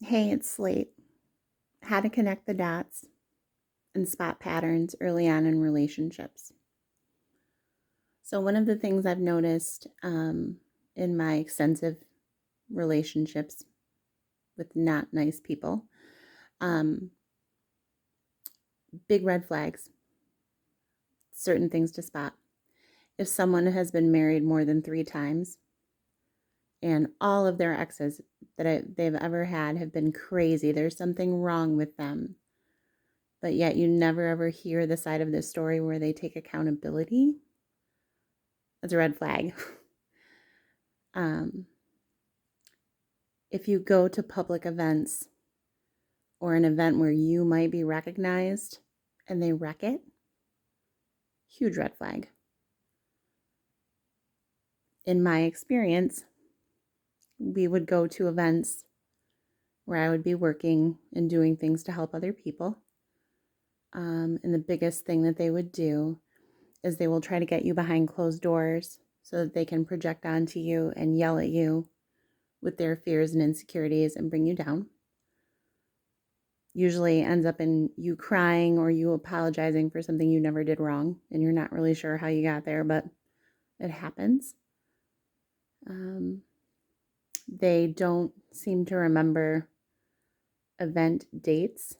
Hey, it's Slate. How to connect the dots and spot patterns early on in relationships. So, one of the things I've noticed in my extensive relationships with not nice people, um, big red flags, certain things to spot. If someone has been married more than 3 times and all of their exes that they've ever had have been crazy, there's something wrong with them. But yet you never ever hear the side of the story where they take accountability. That's a red flag. um, if you go to public events or an event where you might be recognized and they wreck it, huge red flag. In my experience, we would go to events where I would be working and doing things to help other people. And the biggest thing that they would do is they will try to get you behind closed doors so that they can project onto you and yell at you with their fears and insecurities and bring you down. Usually ends up in you crying or you apologizing for something you never did wrong and you're not really sure how you got there, but it happens. They don't seem to remember event dates.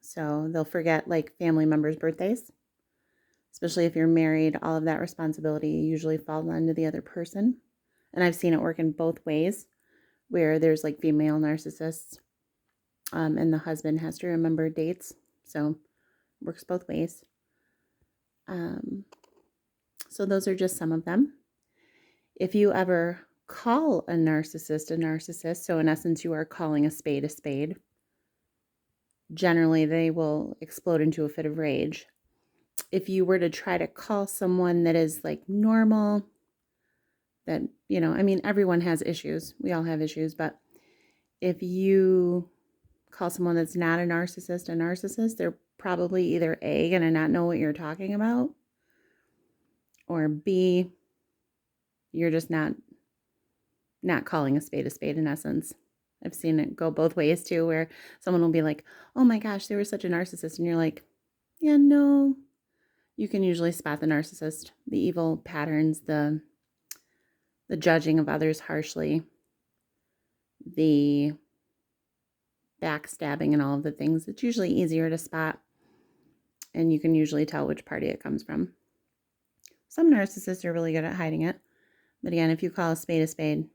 So they'll forget like family members' birthdays, especially if you're married. All of that responsibility usually falls onto the other person. And I've seen it work in both ways where there's like female narcissists and the husband has to remember dates. So it works both ways. So those are just some of them. If you ever call a narcissist, so in essence, you are calling a spade, generally they will explode into a fit of rage. If you were to try to call someone that is like normal, that, I mean, everyone has issues. We all have issues. But if you call someone that's not a narcissist, they're probably either A, going to not know what you're talking about, or B, you're just not calling a spade in essence. I've seen it go both ways too, where someone will be like, oh my gosh, they were such a narcissist. And you're like, yeah, no. You can usually spot the narcissist, the evil patterns, the judging of others harshly, the backstabbing and all of the things. It's usually easier to spot. And you can usually tell which party it comes from. Some narcissists are really good at hiding it. But again, if you call a spade,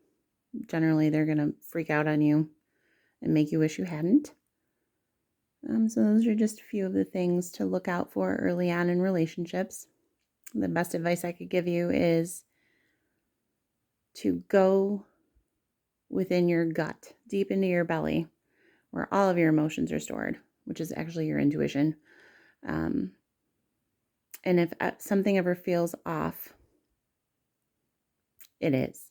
generally they're going to freak out on you and make you wish you hadn't. So those are just a few of the things to look out for early on in relationships. The best advice I could give you is to go within your gut, deep into your belly, where all of your emotions are stored, which is actually your intuition. And if something ever feels off, it is.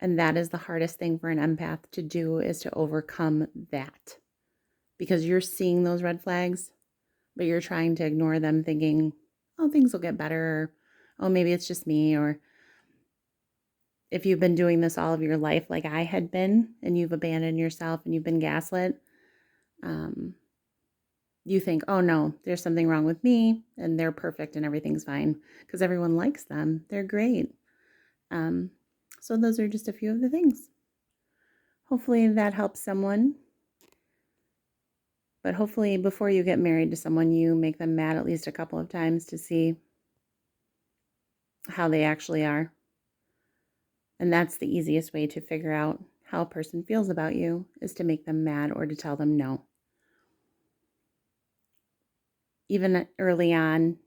And that is the hardest thing for an empath to do, is to overcome that. Because you're seeing those red flags, but you're trying to ignore them thinking, oh, things will get better, or oh, maybe it's just me. Or if you've been doing this all of your life like I had been, and you've abandoned yourself and you've been gaslit, you think, oh no, there's something wrong with me and they're perfect and everything's fine because everyone likes them. They're great. So those are just a few of the things. Hopefully that helps someone. But hopefully before you get married to someone, you make them mad at least a couple of times to see how they actually are. And that's the easiest way to figure out how a person feels about you, is to make them mad or to tell them no. Even early on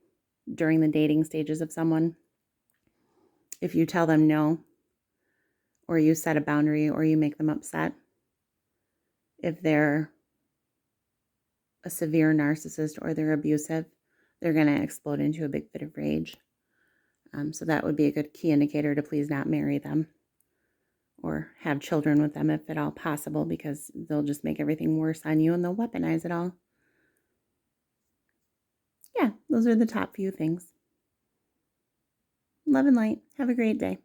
during the dating stages of someone, if you tell them no, or you set a boundary, or you make them upset, if they're a severe narcissist or they're abusive, they're going to explode into a big fit of rage. So that would be a good key indicator to please not marry them or have children with them if at all possible, because they'll just make everything worse on you and they'll weaponize it all. Yeah, those are the top few things. Love and light. Have a great day.